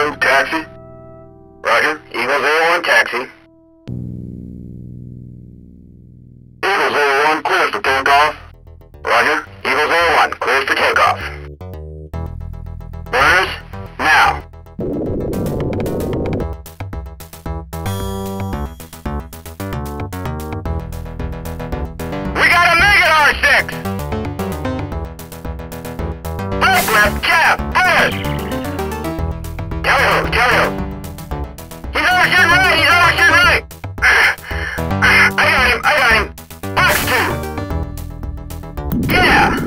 01, taxi. Roger. Eagle 01, taxi. Eagle 01, clears for takeoff. Roger. Eagle 01, clears for takeoff. Burners, now. We got a Megan R6! Left, cap, push! Tell you. He's overshooting right! I got him! Box 2! Yeah!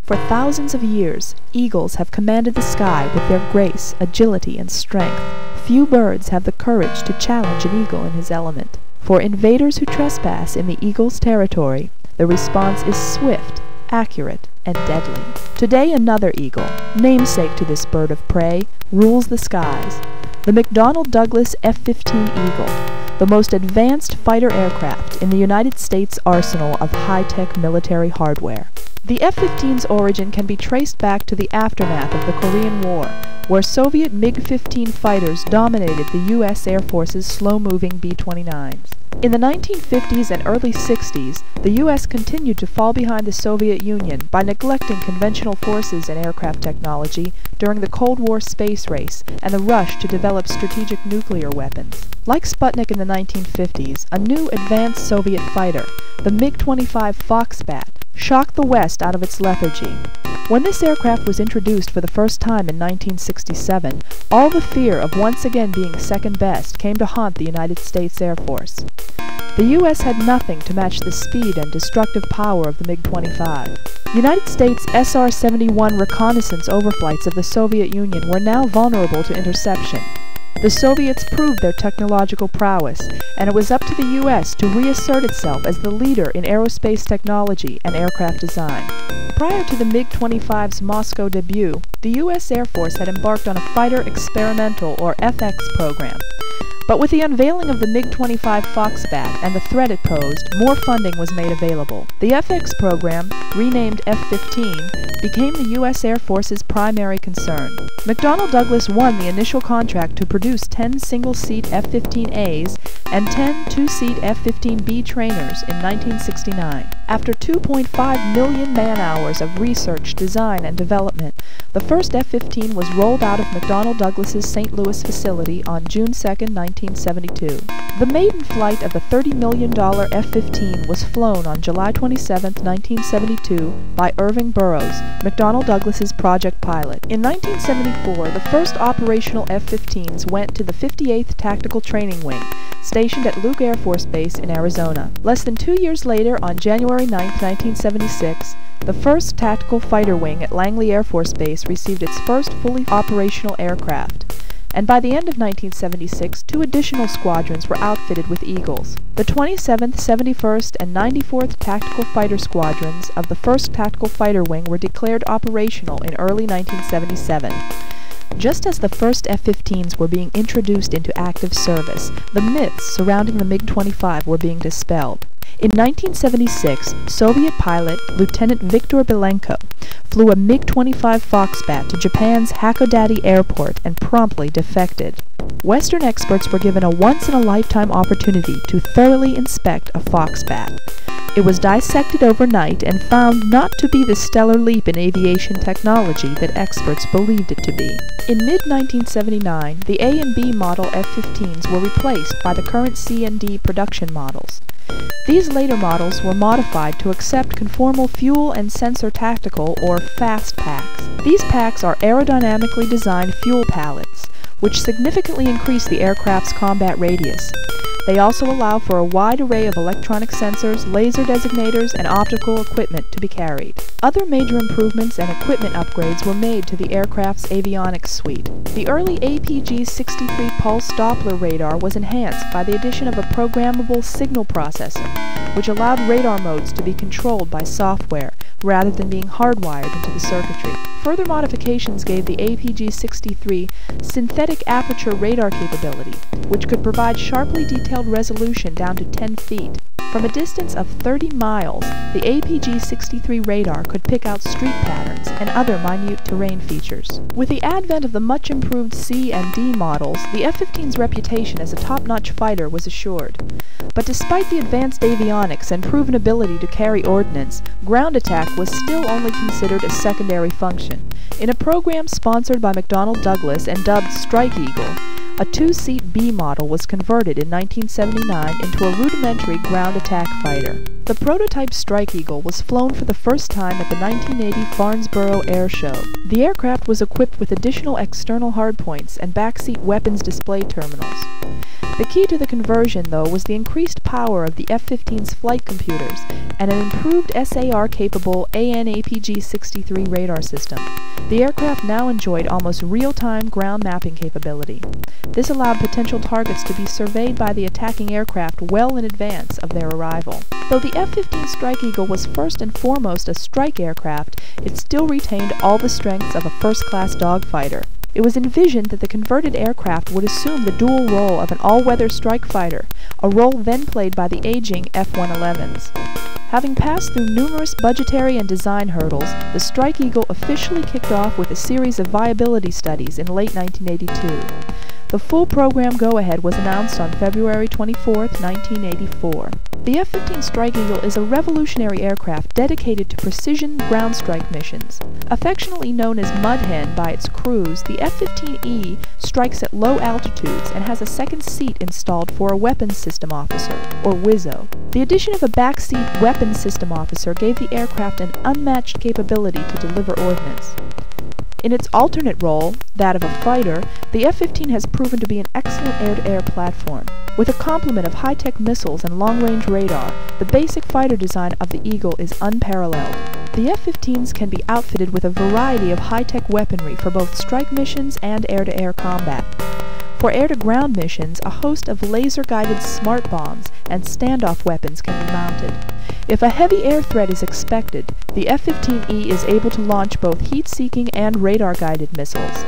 For thousands of years, eagles have commanded the sky with their grace, agility, and strength. Few birds have the courage to challenge an eagle in his element. For invaders who trespass in the eagle's territory, the response is swift, accurate, and deadly. Today another eagle, namesake to this bird of prey, rules the skies. The McDonnell Douglas F-15 Eagle, the most advanced fighter aircraft in the United States arsenal of high-tech military hardware. The F-15's origin can be traced back to the aftermath of the Korean War, where Soviet MiG-15 fighters dominated the U.S. Air Force's slow-moving B-29s. In the 1950s and early 60s, the U.S. continued to fall behind the Soviet Union by neglecting conventional forces and aircraft technology during the Cold War space race and the rush to develop strategic nuclear weapons. Like Sputnik in the 1950s, a new advanced Soviet fighter, the MiG-25 Foxbat, shocked the West out of its lethargy. When this aircraft was introduced for the first time in 1967, all the fear of once again being second best came to haunt the United States Air Force. The U.S. had nothing to match the speed and destructive power of the MiG-25. United States SR-71 reconnaissance overflights of the Soviet Union were now vulnerable to interception. The Soviets proved their technological prowess, and it was up to the U.S. to reassert itself as the leader in aerospace technology and aircraft design. Prior to the MiG-25's Moscow debut, the U.S. Air Force had embarked on a Fighter Experimental, or FX, program. But with the unveiling of the MiG-25 Foxbat and the threat it posed, more funding was made available. The FX program, renamed F-15, became the U.S. Air Force's primary concern. McDonnell Douglas won the initial contract to produce 10 single-seat F-15As and 10 two-seat F-15B trainers in 1969. After 2.5 million man-hours of research, design, and development, the first F-15 was rolled out of McDonnell Douglas's St. Louis facility on June 2, 1972. The maiden flight of the $30 million F-15 was flown on July 27, 1972 by Irving Burroughs, McDonnell Douglas's project pilot. In 1974, the first operational F-15s went to the 58th Tactical Training Wing, stationed at Luke Air Force Base in Arizona. Less than 2 years later, on January 9, 1976, the 1st Tactical Fighter Wing at Langley Air Force Base received its first fully operational aircraft. And by the end of 1976, 2 additional squadrons were outfitted with Eagles. The 27th, 71st, and 94th Tactical Fighter Squadrons of the 1st Tactical Fighter Wing were declared operational in early 1977. Just as the first F-15s were being introduced into active service, the myths surrounding the MiG-25 were being dispelled. In 1976, Soviet pilot Lieutenant Viktor Belenko flew a MiG-25 Foxbat to Japan's Hakodate Airport and promptly defected. Western experts were given a once-in-a-lifetime opportunity to thoroughly inspect a Foxbat. It was dissected overnight and found not to be the stellar leap in aviation technology that experts believed it to be. In mid-1979, the A and B model F-15s were replaced by the current C and D production models. These later models were modified to accept conformal fuel and sensor tactical, or FAST packs. These packs are aerodynamically designed fuel pallets, which significantly increase the aircraft's combat radius. They also allow for a wide array of electronic sensors, laser designators, and optical equipment to be carried. Other major improvements and equipment upgrades were made to the aircraft's avionics suite. The early APG-63 pulse Doppler radar was enhanced by the addition of a programmable signal processor, which allowed radar modes to be controlled by software rather than being hardwired into the circuitry. Further modifications gave the APG-63 synthetic aperture radar capability, which could provide sharply detailed resolution down to 10 feet. From a distance of 30 miles, the APG-63 radar could pick out street patterns and other minute terrain features. With the advent of the much improved C and D models, the F-15's reputation as a top-notch fighter was assured. But despite the advanced avionics and proven ability to carry ordnance, ground attack was still only considered a secondary function. In a program sponsored by McDonnell Douglas and dubbed Strike Eagle, a 2-seat B model was converted in 1979 into a rudimentary ground attack fighter. The prototype Strike Eagle was flown for the first time at the 1980 Farnborough Air Show. The aircraft was equipped with additional external hardpoints and backseat weapons display terminals. The key to the conversion, though, was the increased power of the F-15's flight computers and an improved SAR-capable AN/APG-63 radar system. The aircraft now enjoyed almost real-time ground mapping capability. This allowed potential targets to be surveyed by the attacking aircraft well in advance of their arrival. Though the F-15 Strike Eagle was first and foremost a strike aircraft, it still retained all the strengths of a first-class dogfighter. It was envisioned that the converted aircraft would assume the dual role of an all-weather strike fighter, a role then played by the aging F-111s. Having passed through numerous budgetary and design hurdles, the Strike Eagle officially kicked off with a series of viability studies in late 1982. The full program go-ahead was announced on February 24, 1984. The F-15 Strike Eagle is a revolutionary aircraft dedicated to precision ground strike missions. Affectionately known as Mud Hen by its crews, the F-15E strikes at low altitudes and has a second seat installed for a Weapons System Officer, or WISO. The addition of a backseat Weapons System Officer gave the aircraft an unmatched capability to deliver ordnance. In its alternate role, that of a fighter, the F-15 has proven to be an excellent air-to-air platform. With a complement of high-tech missiles and long-range radar, the basic fighter design of the Eagle is unparalleled. The F-15s can be outfitted with a variety of high-tech weaponry for both strike missions and air-to-air combat. For air-to-ground missions, a host of laser-guided smart bombs and standoff weapons can be mounted. If a heavy air threat is expected, the F-15E is able to launch both heat-seeking and radar-guided missiles.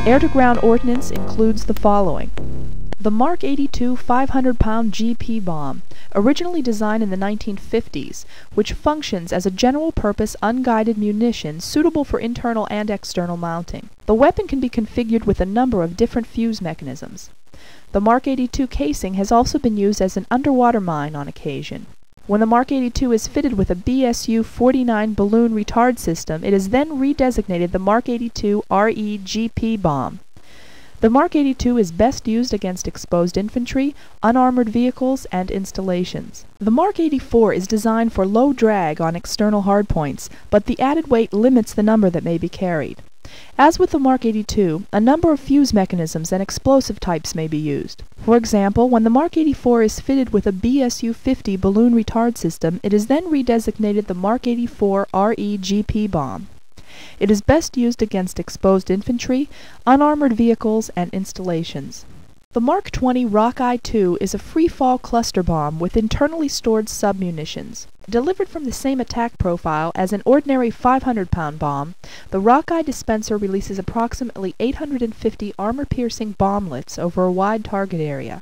Air-to-ground ordnance includes the following. The Mark 82 500-pound GP bomb, originally designed in the 1950s, which functions as a general-purpose unguided munition suitable for internal and external mounting. The weapon can be configured with a number of different fuse mechanisms. The Mark 82 casing has also been used as an underwater mine on occasion. When the Mark 82 is fitted with a BSU-49 balloon retard system, it is then redesignated the Mark 82 RE-GP bomb. The Mark 82 is best used against exposed infantry, unarmored vehicles, and installations. The Mark 84 is designed for low drag on external hardpoints, but the added weight limits the number that may be carried. As with the Mark 82, a number of fuse mechanisms and explosive types may be used. For example, when the Mark 84 is fitted with a BSU-50 balloon retard system, it is then redesignated the Mark 84 RE-GP bomb. It is best used against exposed infantry, unarmored vehicles, and installations. The Mark 20 Rockeye II is a free-fall cluster bomb with internally stored submunitions. Delivered from the same attack profile as an ordinary 500-pound bomb, the Rockeye dispenser releases approximately 850 armor-piercing bomblets over a wide target area.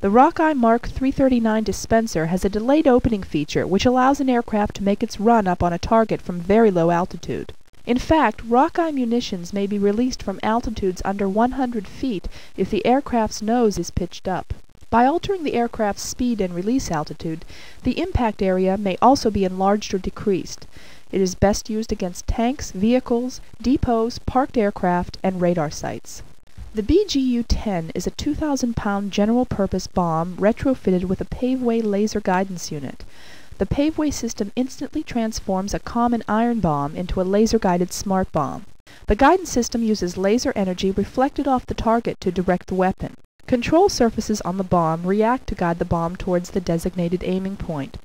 The Rockeye Mark 339 dispenser has a delayed opening feature which allows an aircraft to make its run up on a target from very low altitude. In fact, Rockeye munitions may be released from altitudes under 100 feet if the aircraft's nose is pitched up. By altering the aircraft's speed and release altitude, the impact area may also be enlarged or decreased. It is best used against tanks, vehicles, depots, parked aircraft, and radar sites. The BGU-10 is a 2,000-pound general-purpose bomb retrofitted with a Paveway laser guidance unit. The Paveway system instantly transforms a common iron bomb into a laser-guided smart bomb. The guidance system uses laser energy reflected off the target to direct the weapon. Control surfaces on the bomb react to guide the bomb towards the designated aiming point.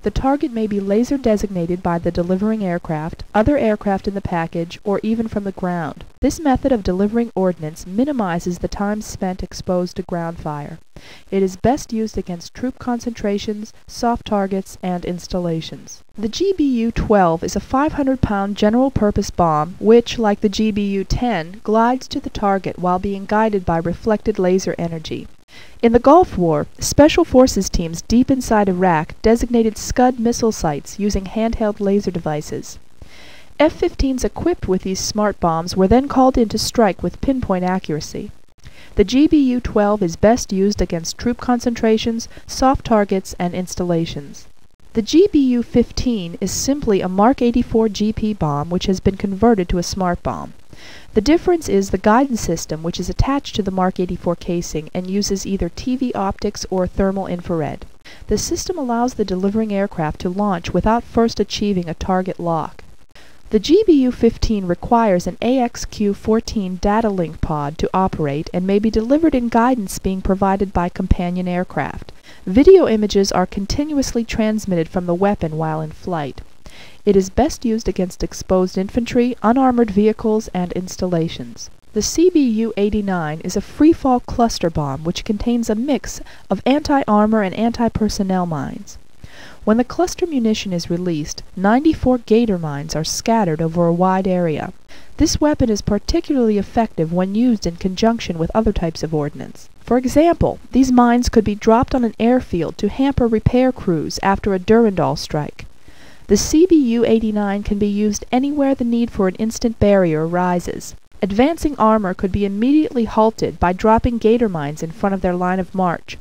The target may be laser designated by the delivering aircraft, other aircraft in the package, or even from the ground. This method of delivering ordnance minimizes the time spent exposed to ground fire. It is best used against troop concentrations, soft targets, and installations. The GBU-12 is a 500-pound general-purpose bomb which, like the GBU-10, glides to the target while being guided by reflected laser energy. In the Gulf War, Special Forces teams deep inside Iraq designated Scud missile sites using handheld laser devices. F-15s equipped with these smart bombs were then called in to strike with pinpoint accuracy. The GBU-12 is best used against troop concentrations, soft targets, and installations. The GBU-15 is simply a Mark 84 GP bomb which has been converted to a smart bomb. The difference is the guidance system, which is attached to the Mark 84 casing and uses either TV optics or thermal infrared. The system allows the delivering aircraft to launch without first achieving a target lock. The GBU-15 requires an AXQ-14 data link pod to operate and may be delivered in guidance being provided by companion aircraft. Video images are continuously transmitted from the weapon while in flight. It is best used against exposed infantry, unarmored vehicles, and installations. The CBU-89 is a free-fall cluster bomb which contains a mix of anti-armor and anti-personnel mines. When the cluster munition is released, 94 Gator mines are scattered over a wide area. This weapon is particularly effective when used in conjunction with other types of ordnance. For example, these mines could be dropped on an airfield to hamper repair crews after a Durandal strike. The CBU-89 can be used anywhere the need for an instant barrier arises. Advancing armor could be immediately halted by dropping Gator mines in front of their line of march.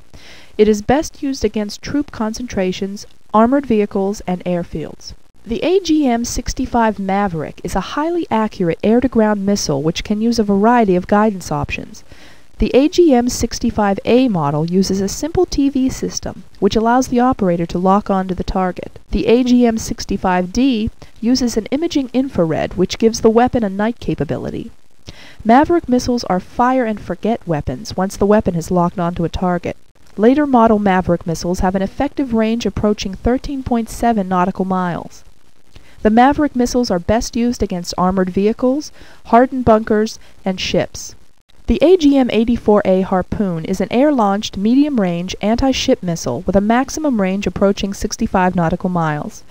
It is best used against troop concentrations, armored vehicles, and airfields. The AGM-65 Maverick is a highly accurate air-to-ground missile which can use a variety of guidance options. The AGM-65A model uses a simple TV system, which allows the operator to lock onto the target. The AGM-65D uses an imaging infrared, which gives the weapon a night capability. Maverick missiles are fire-and-forget weapons once the weapon has locked onto a target. Later model Maverick missiles have an effective range approaching 13.7 nautical miles. The Maverick missiles are best used against armored vehicles, hardened bunkers, and ships. The AGM-84A Harpoon is an air-launched, medium-range, anti-ship missile with a maximum range approaching 65 nautical miles.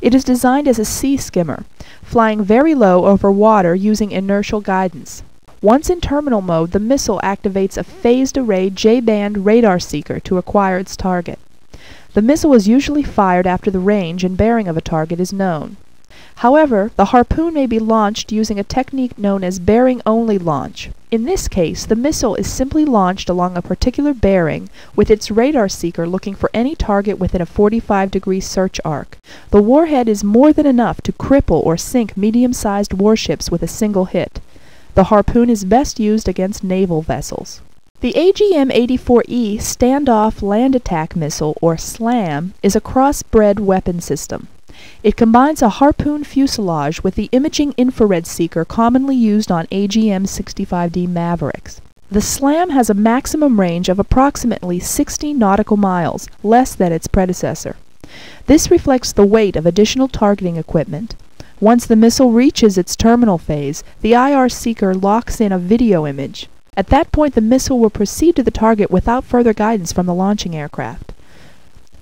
It is designed as a sea skimmer, flying very low over water using inertial guidance. Once in terminal mode, the missile activates a phased-array J-band radar seeker to acquire its target. The missile is usually fired after the range and bearing of a target is known. However, the Harpoon may be launched using a technique known as bearing-only launch. In this case, the missile is simply launched along a particular bearing, with its radar seeker looking for any target within a 45-degree search arc. The warhead is more than enough to cripple or sink medium-sized warships with a single hit. The Harpoon is best used against naval vessels. The AGM-84E Standoff Land Attack Missile, or SLAM, is a crossbred weapon system. It combines a Harpoon fuselage with the imaging infrared seeker commonly used on AGM-65D Mavericks. The SLAM has a maximum range of approximately 60 nautical miles, less than its predecessor. This reflects the weight of additional targeting equipment. Once the missile reaches its terminal phase, the IR seeker locks in a video image. At that point, the missile will proceed to the target without further guidance from the launching aircraft.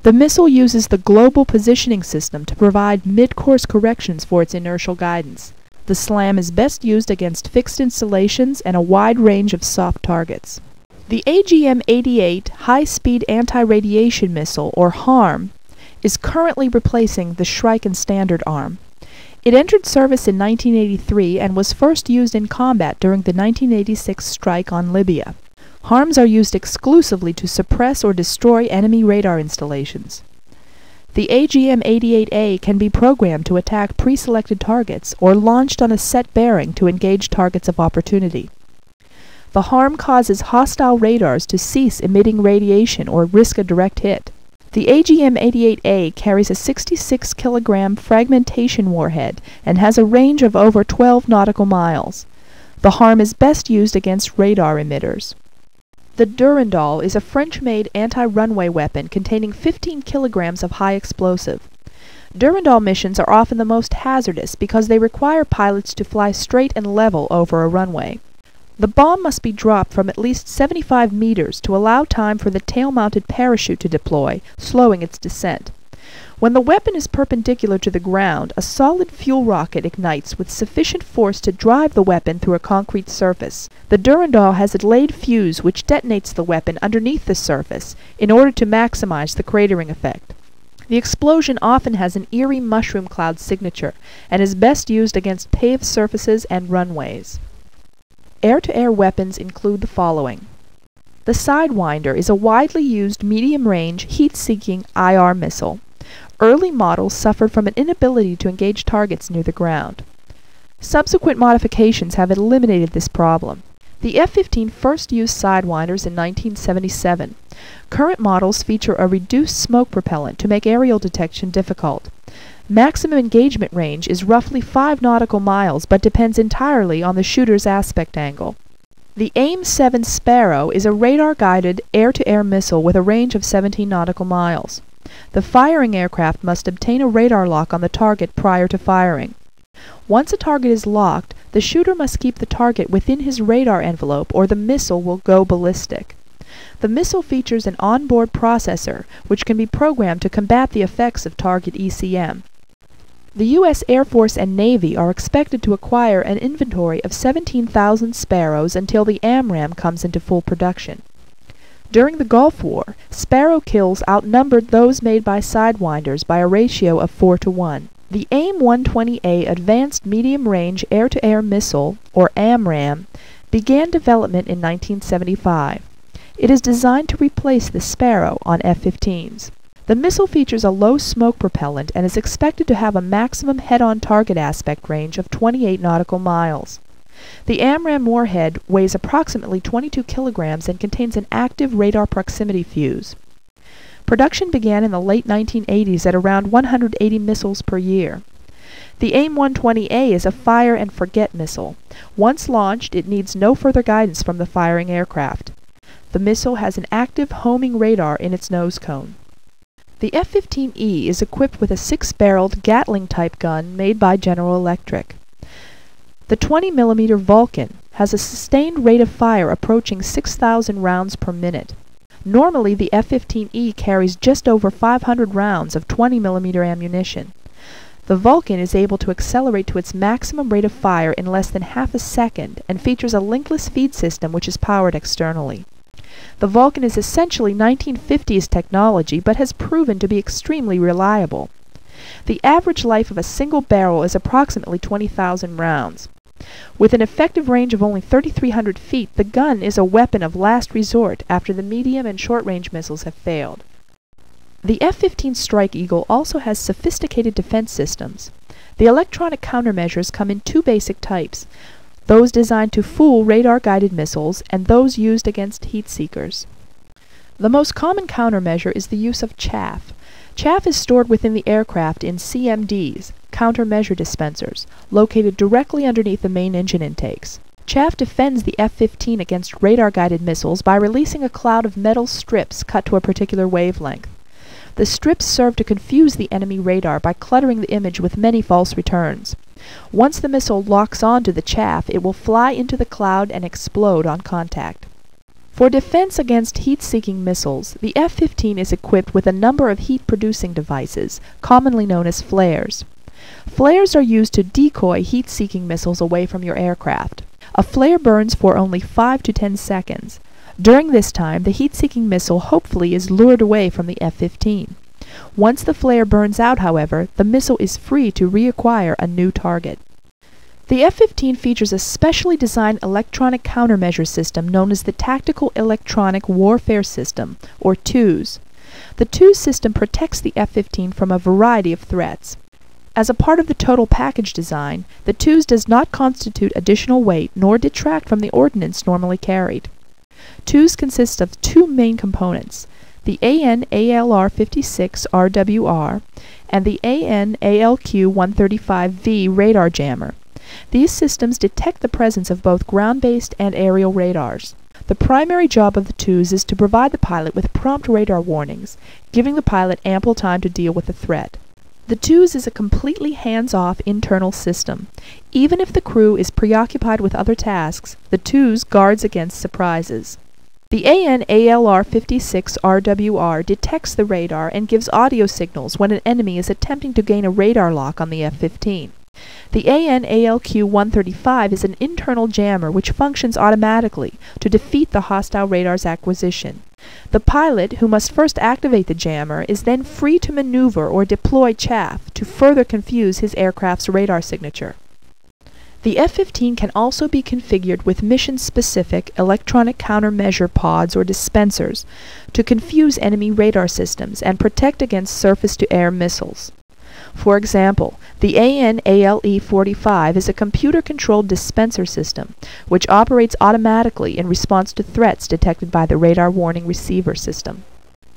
The missile uses the Global Positioning System to provide mid-course corrections for its inertial guidance. The SLAM is best used against fixed installations and a wide range of soft targets. The AGM-88 High-Speed Anti-Radiation Missile, or HARM, is currently replacing the Schreiken Standard Arm. It entered service in 1983 and was first used in combat during the 1986 strike on Libya. HARMs are used exclusively to suppress or destroy enemy radar installations. The AGM-88A can be programmed to attack pre-selected targets or launched on a set bearing to engage targets of opportunity. The HARM causes hostile radars to cease emitting radiation or risk a direct hit. The AGM-88A carries a 66-kilogram fragmentation warhead and has a range of over 12 nautical miles. The HARM is best used against radar emitters. The Durandal is a French-made anti-runway weapon containing 15 kilograms of high explosive. Durandal missions are often the most hazardous because they require pilots to fly straight and level over a runway. The bomb must be dropped from at least 75 meters to allow time for the tail-mounted parachute to deploy, slowing its descent. When the weapon is perpendicular to the ground, a solid fuel rocket ignites with sufficient force to drive the weapon through a concrete surface. The Durandal has a delayed fuse which detonates the weapon underneath the surface in order to maximize the cratering effect. The explosion often has an eerie mushroom cloud signature and is best used against paved surfaces and runways. Air-to-air weapons include the following. The Sidewinder is a widely used medium-range, heat-seeking IR missile. Early models suffered from an inability to engage targets near the ground. Subsequent modifications have eliminated this problem. The F-15 first used Sidewinders in 1977. Current models feature a reduced smoke propellant to make aerial detection difficult. Maximum engagement range is roughly 5 nautical miles but depends entirely on the shooter's aspect angle. The AIM-7 Sparrow is a radar-guided air-to-air missile with a range of 17 nautical miles. The firing aircraft must obtain a radar lock on the target prior to firing. Once a target is locked, the shooter must keep the target within his radar envelope or the missile will go ballistic. The missile features an onboard processor, which can be programmed to combat the effects of target ECM. The U.S. Air Force and Navy are expected to acquire an inventory of 17,000 Sparrows until the AMRAAM comes into full production. During the Gulf War, Sparrow kills outnumbered those made by Sidewinders by a ratio of 4-to-1. The AIM-120A Advanced Medium-Range Air-to-Air Missile, or AMRAAM, began development in 1975. It is designed to replace the Sparrow on F-15s. The missile features a low smoke propellant and is expected to have a maximum head-on target aspect range of 28 nautical miles. The AMRAAM warhead weighs approximately 22 kilograms and contains an active radar proximity fuse. Production began in the late 1980s at around 180 missiles per year. The AIM-120A is a fire-and-forget missile. Once launched, it needs no further guidance from the firing aircraft. The missile has an active homing radar in its nose cone. The F-15E is equipped with a 6-barreled Gatling-type gun made by General Electric. The 20mm Vulcan has a sustained rate of fire approaching 6,000 rounds per minute. Normally, the F-15E carries just over 500 rounds of 20mm ammunition. The Vulcan is able to accelerate to its maximum rate of fire in less than half a second and features a linkless feed system which is powered externally. The Vulcan is essentially 1950s technology but has proven to be extremely reliable. The average life of a single barrel is approximately 20,000 rounds. With an effective range of only 3,300 feet, the gun is a weapon of last resort after the medium and short-range missiles have failed. The F-15 Strike Eagle also has sophisticated defense systems. The electronic countermeasures come in two basic types: those designed to fool radar-guided missiles and those used against heat seekers. The most common countermeasure is the use of chaff. Chaff is stored within the aircraft in CMDs, countermeasure dispensers, located directly underneath the main engine intakes. Chaff defends the F-15 against radar-guided missiles by releasing a cloud of metal strips cut to a particular wavelength. The strips serve to confuse the enemy radar by cluttering the image with many false returns. Once the missile locks onto the chaff, it will fly into the cloud and explode on contact. For defense against heat-seeking missiles, the F-15 is equipped with a number of heat-producing devices, commonly known as flares. Flares are used to decoy heat-seeking missiles away from your aircraft. A flare burns for only 5 to 10 seconds. During this time, the heat-seeking missile hopefully is lured away from the F-15. Once the flare burns out, however, the missile is free to reacquire a new target. The F-15 features a specially designed electronic countermeasure system known as the Tactical Electronic Warfare System, or TEWS. The TEWS system protects the F-15 from a variety of threats. As a part of the total package design, the TEWS does not constitute additional weight nor detract from the ordnance normally carried. TEWS consists of two main components: the AN/ALR-56 RWR and the AN/ALQ-135V radar jammer. These systems detect the presence of both ground-based and aerial radars. The primary job of the TEWS is to provide the pilot with prompt radar warnings, giving the pilot ample time to deal with the threat. The TEWS is a completely hands-off internal system. Even if the crew is preoccupied with other tasks, the TEWS guards against surprises. The AN/ALR-56 RWR detects the radar and gives audio signals when an enemy is attempting to gain a radar lock on the F-15. The AN/ALQ-135 is an internal jammer which functions automatically to defeat the hostile radar's acquisition. The pilot, who must first activate the jammer, is then free to maneuver or deploy chaff to further confuse his aircraft's radar signature. The F-15 can also be configured with mission-specific electronic countermeasure pods or dispensers to confuse enemy radar systems and protect against surface-to-air missiles. For example, the AN/ALE-45 is a computer-controlled dispenser system which operates automatically in response to threats detected by the radar warning receiver system.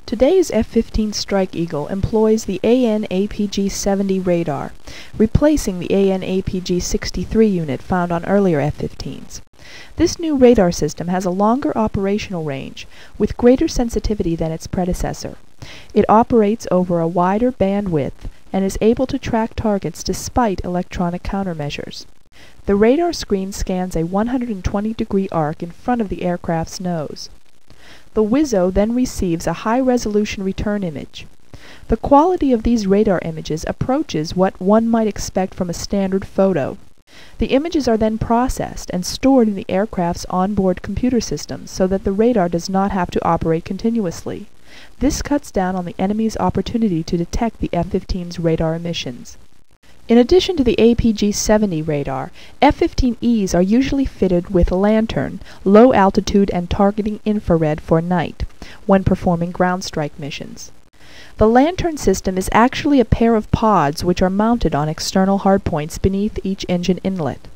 Today's F-15 Strike Eagle employs the AN/APG-70 radar, replacing the AN/APG-63 unit found on earlier F-15s. This new radar system has a longer operational range, with greater sensitivity than its predecessor. It operates over a wider bandwidth and is able to track targets despite electronic countermeasures. The radar screen scans a 120-degree arc in front of the aircraft's nose. The WIZO then receives a high-resolution return image. The quality of these radar images approaches what one might expect from a standard photo. The images are then processed and stored in the aircraft's onboard computer systems so that the radar does not have to operate continuously. This cuts down on the enemy's opportunity to detect the F-15's radar emissions. In addition to the APG-70 radar, F-15Es are usually fitted with lantern, low altitude and targeting infrared for night, when performing ground strike missions. The lantern system is actually a pair of pods which are mounted on external hardpoints beneath each engine inlet.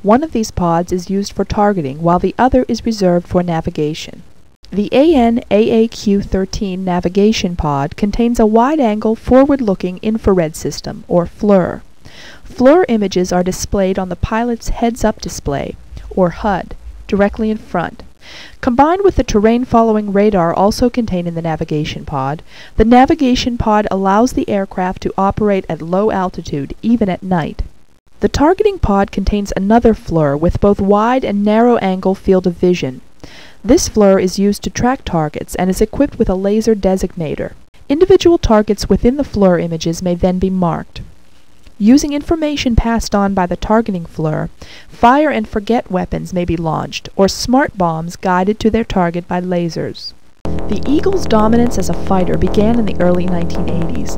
One of these pods is used for targeting while the other is reserved for navigation. The AN/AAQ-13 navigation pod contains a wide-angle forward-looking infrared system, or FLIR. FLIR images are displayed on the pilot's heads-up display, or HUD, directly in front. Combined with the terrain-following radar also contained in the navigation pod allows the aircraft to operate at low altitude, even at night. The targeting pod contains another FLIR with both wide and narrow angle field of vision. This FLIR is used to track targets and is equipped with a laser designator. Individual targets within the FLIR images may then be marked. Using information passed on by the targeting FLIR, fire and forget weapons may be launched, or smart bombs guided to their target by lasers. The Eagle's dominance as a fighter began in the early 1980s,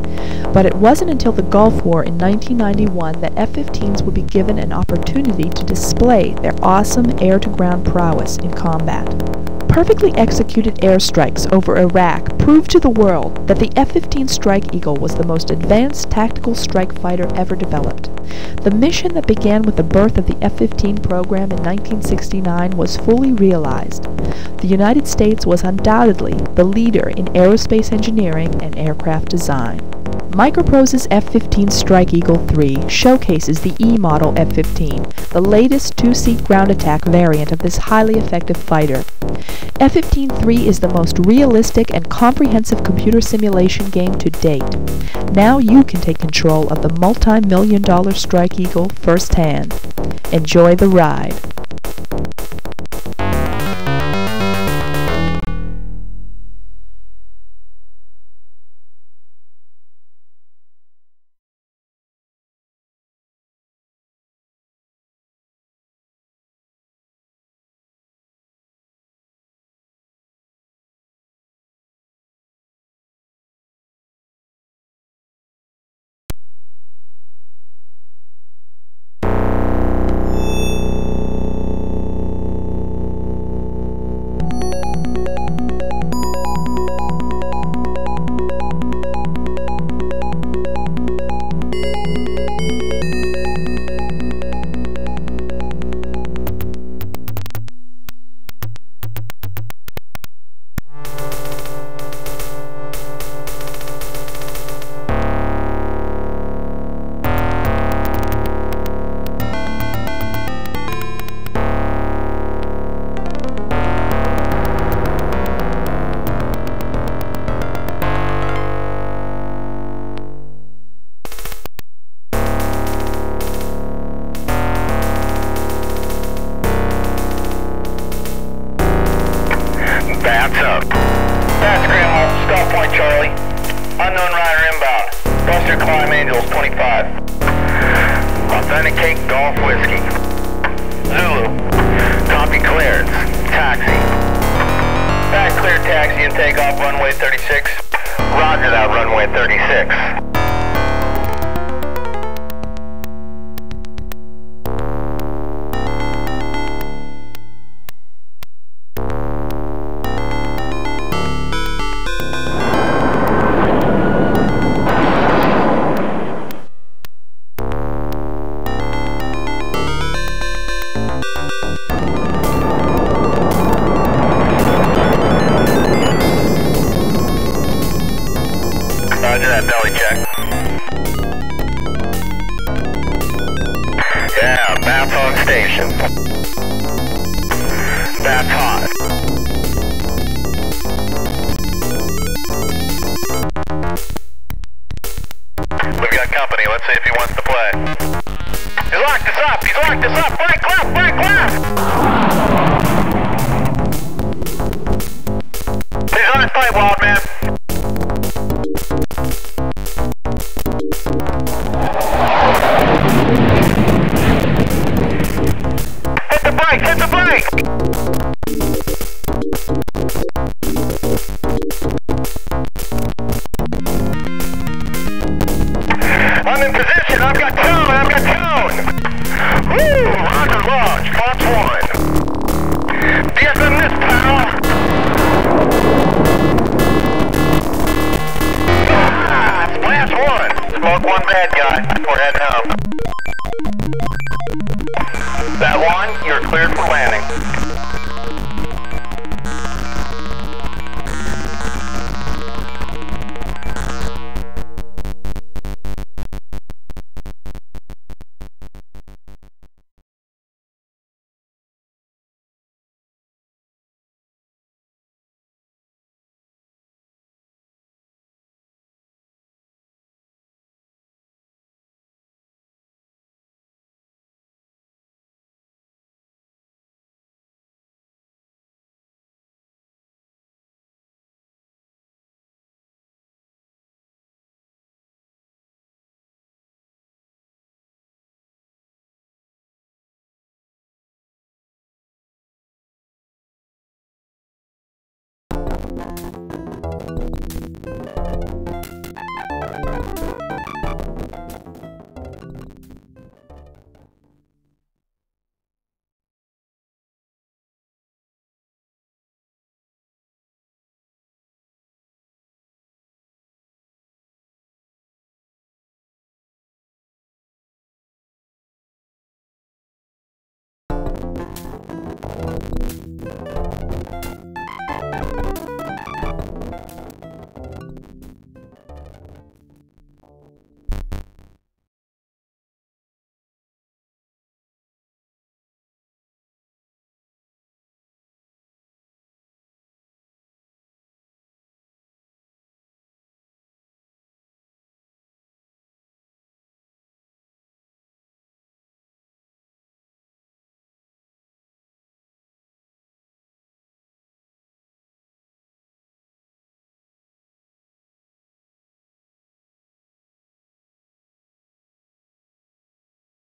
but it wasn't until the Gulf War in 1991 that F-15s would be given an opportunity to display their awesome air-to-ground prowess in combat. Perfectly executed airstrikes over Iraq proved to the world that the F-15 Strike Eagle was the most advanced tactical strike fighter ever developed. The mission that began with the birth of the F-15 program in 1969 was fully realized. The United States was undoubtedly the leader in aerospace engineering and aircraft design. Microprose's F-15 Strike Eagle 3 showcases the E-model F-15, the latest two-seat ground attack variant of this highly effective fighter. F-15-3 is the most realistic and comprehensive computer simulation game to date. Now you can take control of the multi-million-dollar Strike Eagle firsthand. Enjoy the ride. Bats up. Bats Grandma, stop point Charlie. Unknown rider inbound. Buster climb Angels 25. Authenticate Golf Whiskey. Zulu. Copy cleared. Taxi. Back clear taxi and take off runway 36. Roger that runway 36. Roger that belly check. Yeah, Bats on station. Bats hot. We've got company, let's see if he wants to play. He's locked us up, he's locked us up! Break left, break left! He's on his plate, Wild Man. bad, guy. We're heading home. That one, you're cleared for landing.